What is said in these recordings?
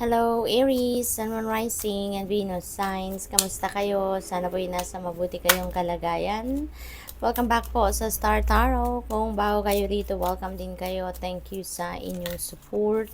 Hello, Aries, Sun, Moon Rising, and Venus Signs. Kamusta kayo? Sana po'y nasa mabuti kayong kalagayan. Welcome back po sa Star Tarot. Kung bago kayo rito, welcome din kayo. Thank you sa inyong support.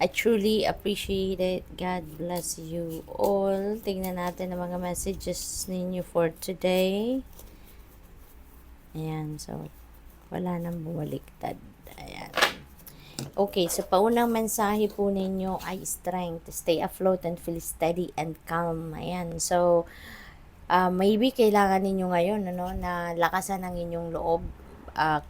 I truly appreciate it. God bless you all. Tingnan natin ang mga messages ninyo for today. Ayan, so wala nang bumaliktad. Ayan. Okay, so paunang mensahe po ninyo ay strength. Stay afloat and feel steady and calm. Ayan, so maybe kailangan ninyo ngayon na lakasan ang inyong loob.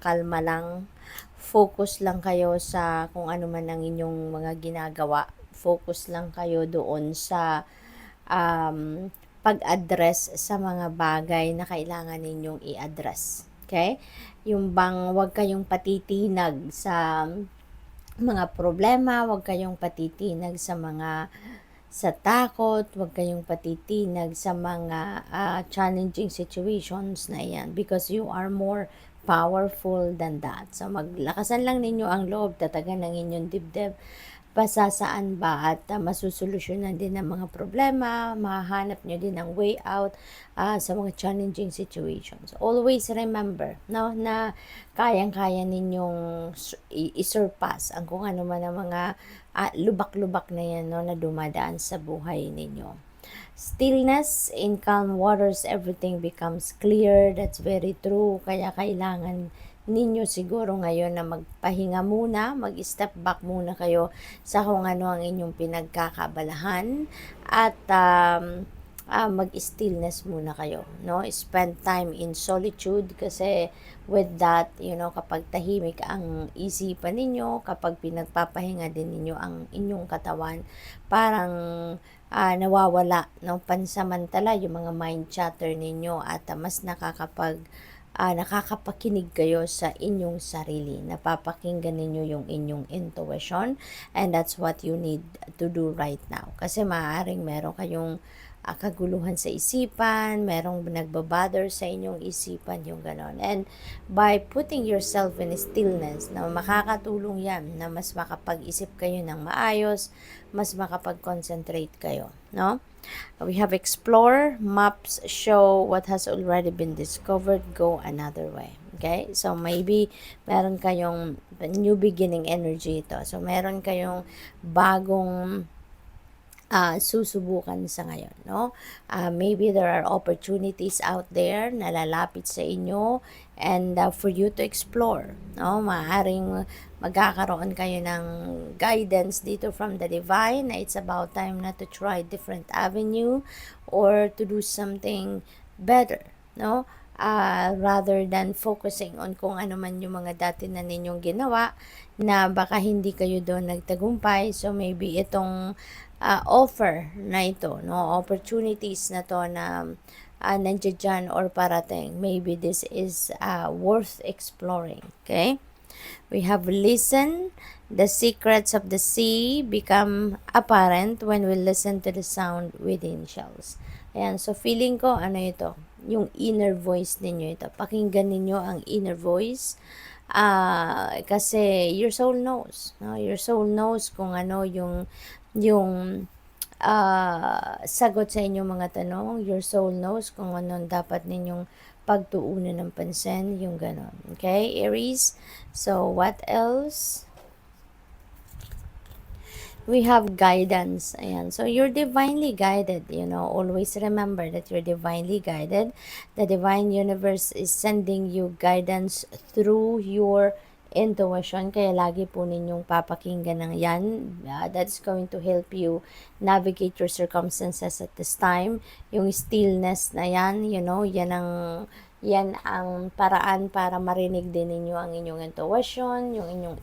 Kalma lang. Focus lang kayo sa kung ano man ang inyong mga ginagawa. Focus lang kayo doon sa pag-address sa mga bagay na kailangan ninyong i-address. Okay? Yung bang wag kayong patitinag sa mga problema, huwag kayong patitinag sa takot, huwag kayong patitinag sa mga challenging situations na yan because you are more powerful than that. So maglakasan lang ninyo ang loob, tatagan ng inyong dibdib, pasasaan ba at masusolusyonan din ang mga problema, mahanap nyo din ang way out sa mga challenging situations. Always remember na kayang-kaya ninyong i-surpass ang kung ano man ang mga lubak-lubak na yan na dumadaan sa buhay ninyo. Stillness in calm waters, everything becomes clear. That's very true. Kaya kailangan ninyo siguro ngayon na magpahinga muna, mag-step back muna kayo sa kung ano ang inyong pinagkakabalahan at mag-stillness muna kayo, no? Spend time in solitude kasi with that, kapag tahimik ang isipan ninyo, kapag pinagpapahinga din ninyo ang inyong katawan, parang nawawala ng pansamantala yung mga mind chatter ninyo at mas nakakapakinig kayo sa inyong sarili. Napapakinggan ninyo yung inyong intuition and that's what you need to do right now. Kasi maaaring meron kayong kaguluhan sa isipan, merong nagbabother sa inyong isipan, yung ganon. And by putting yourself in stillness, na makakatulong yan na mas makapag-isip kayo ng maayos, mas makapag-concentrate kayo, no? We have explore, maps show what has already been discovered, go another way. Okay? So maybe meron kayong new beginning energy ito. So meron kayong bagong susubukan sa ngayon, no? Maybe there are opportunities out there na lalapit sa inyo and for you to explore, no? Maaaring magkakaroon kayo ng guidance dito from the divine na it's about time na to try different avenue or to do something better, no? Rather than focusing on kung ano man yung mga dati na ninyong ginawa na baka hindi kayo doon nagtagumpay. So maybe itong offer na ito, no, opportunities na to na nandiyan dyan or parating, maybe this is worth exploring. Okay, we have listen. The secrets of the sea become apparent when we listen to the sound within shells. Ayan, so feeling ko ano ito, yung inner voice ninyo ito. Pakinggan ninyo ang inner voice. Kasi your soul knows, no? Your soul knows kung ano yung sagot sa inyong mga tanong. Your soul knows kung anong dapat ninyong pagtuunan ng pansin, yung ganon. Okay, Aries? So, what else? We have guidance. Ayan. So, you're divinely guided. Always remember that you're divinely guided. The divine universe is sending you guidance through your intuition. Kaya lagi po ninyong papakinggan ng yan. That's going to help you navigate your circumstances at this time. Yung stillness na yan, yan ang paraan para marinig din ninyo ang inyong intuition, yung inyong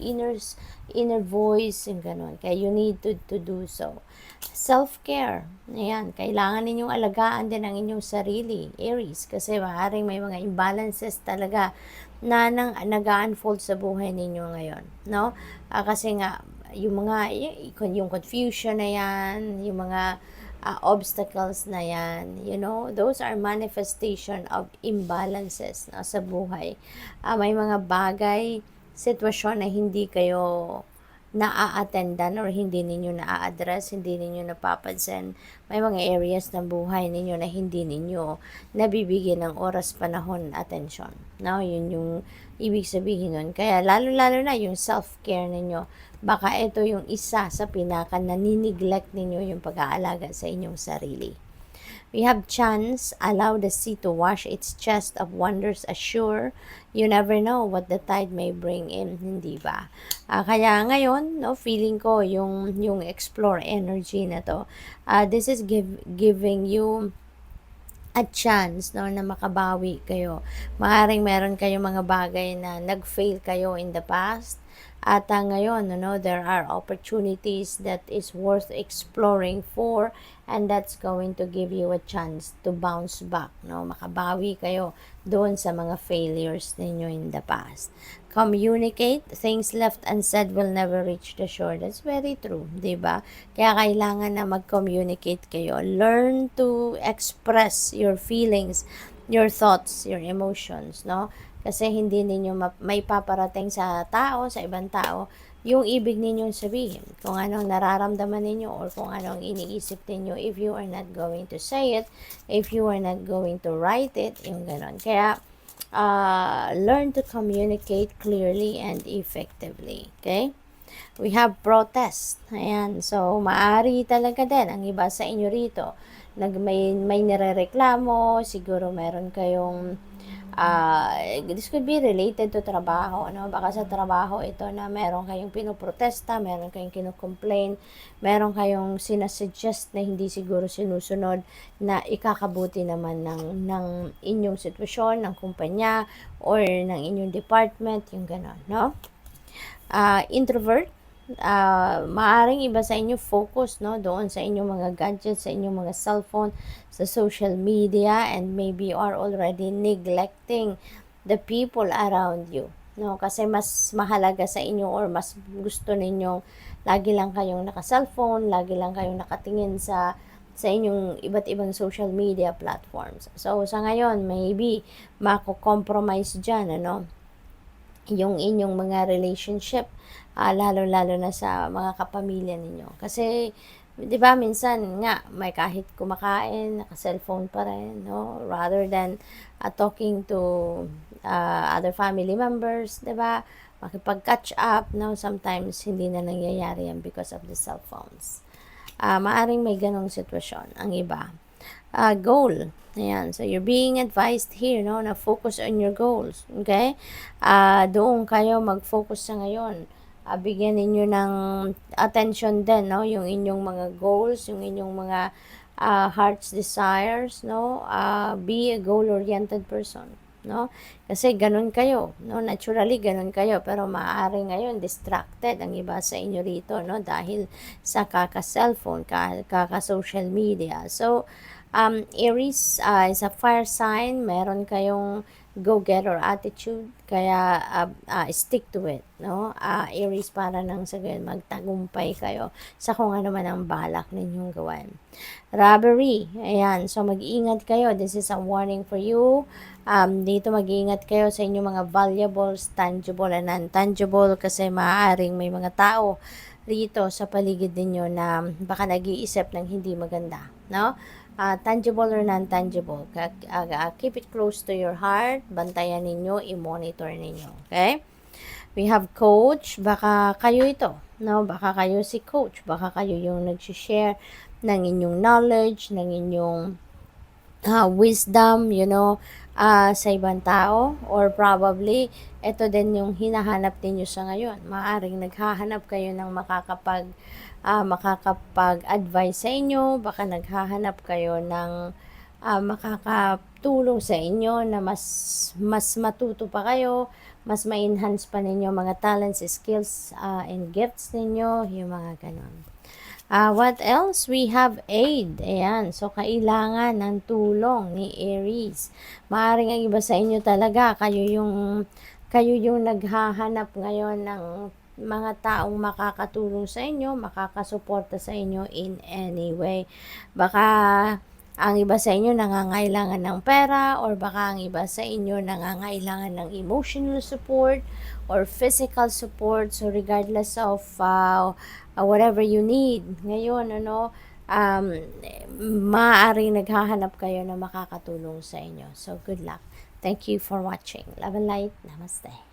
inner voice, yung ganun. Kaya you need to do so. Self-care. Ayan, kailangan ninyong alagaan din ang inyong sarili, Aries, kasi maaaring may mga imbalances talaga na nag-unfold sa buhay ninyo ngayon, no? Kasi nga, yung confusion na yan, yung mga obstacles na yan, those are manifestation of imbalances sa buhay. May mga bagay, sitwasyon na hindi kayo naa-attendan or hindi ninyo naa-address, hindi ninyo napapansin. May mga areas ng buhay ninyo na hindi ninyo nabibigyan ng oras, panahon, atensyon. No? Yun yung ibig sabihin nun. Kaya lalo-lalo na yung self-care ninyo. Baka ito yung isa sa pinaka nanineglect ninyo yung pag-aalaga sa inyong sarili. We have chance, allow the sea to wash its chest of wonders, assure. You never know what the tide may bring in, hindi ba? Kaya ngayon, no, feeling ko yung explore energy na to, this is giving you a chance, no, na makabawi kayo. Maaring meron kayong mga bagay na nag-fail kayo in the past. At ngayon, there are opportunities that is worth exploring for, and that's going to give you a chance to bounce back, no? Makabawi kayo doon sa mga failures ninyo in the past. Communicate. Things left unsaid will never reach the shore. That's very true, di ba? Kaya kailangan na mag-communicate kayo. Learn to express your feelings, your thoughts, your emotions, no? Kasi hindi ninyo may paparating sa tao, sa ibang tao, yung ibig ninyong sabihin. Kung anong nararamdaman ninyo or kung anong iniisip ninyo, if you are not going to say it, if you are not going to write it, yung ganon. Kaya, learn to communicate clearly and effectively. Okay? We have protest. Ayan. So, maaari talaga din ang iba sa inyo rito. May nirereklamo, siguro meron kayong this could be related to trabaho, no? Baka sa trabaho ito na meron kayong pinoprotesta, meron kayong kino-complain, meron kayong sinasuggest na hindi siguro sinusunod na ikakabuti naman ng inyong sitwasyon, ng kumpanya, or ng inyong department, yung gano'n, no? Introvert, maaring iba sa inyo focus, no, doon sa inyong mga gadgets, sa inyong mga cellphone, sa social media, and maybe you are already neglecting the people around you, no, kasi mas mahalaga sa inyo or mas gusto ninyong lagi lang kayong naka-cellphone, lagi lang kayong nakatingin sa inyong iba't ibang social media platforms. So sa ngayon, maybe mako-compromise dyan, yung inyong mga relationship, lalo-lalo na sa mga kapamilya ninyo. Kasi, di ba, minsan nga, may kahit kumakain, naka-cellphone pa rin, no? Rather than talking to other family members, di ba? Makipag-catch up, no? Sometimes, hindi na nangyayari yan because of the cell phones. Maaring may ganong sitwasyon ang iba. Goal. Ayan. So, you're being advised here, no, na focus on your goals. Okay? Doon kayo mag-focus sa ngayon. Bigyan ninyo ng attention din, no, yung inyong mga goals, yung inyong mga heart's desires, no? Be a goal-oriented person, no? Kasi ganun kayo, no? Naturally, ganun kayo. Pero maaari ngayon, distracted ang iba sa inyo rito, no? Dahil sa kaka-cellphone, kaka-social media. So, Aries is a fire sign. Meron kayong go-getter attitude. Kaya stick to it, no? Aries, para nang sa ganyan, magtagumpay kayo sa kung ano man ang balak ninyong gawin. Robbery. Ayan. So, mag-iingat kayo. This is a warning for you. Dito mag-iingat kayo sa inyong mga valuables, tangible and non-tangible, kasi maaaring may mga tao rito sa paligid ninyo na baka nag-iisip ng hindi maganda, no? Tangible or non-tangible, keep it close to your heart, bantayan ninyo, i-monitor ninyo, okay? We have coach, baka kayo ito, no? Baka kayo si coach, baka kayo yung nag-share ng inyong knowledge, ng inyong wisdom, sa ibang tao, or probably, ito din yung hinahanap ninyo sa ngayon. Maaring naghahanap kayo ng makakapag-advise sa inyo, baka naghahanap kayo ng makakatulong sa inyo na mas matuto pa kayo, mas ma-enhance pa ninyo mga talents, skills, and gifts ninyo, yung mga ganon. What else? We have aid. Ayan. So, kailangan ng tulong ni Aries. Maaring ang iba sa inyo talaga, kayo yung naghahanap ngayon ng mga taong makakatulong sa inyo, makakasuporta sa inyo in any way. Baka ang iba sa inyo nangangailangan ng pera, or baka ang iba sa inyo nangangailangan ng emotional support, or physical support. So regardless of whatever you need ngayon, maaaring naghahanap kayo na makakatulong sa inyo. So good luck. Thank you for watching. Love and light. Namaste.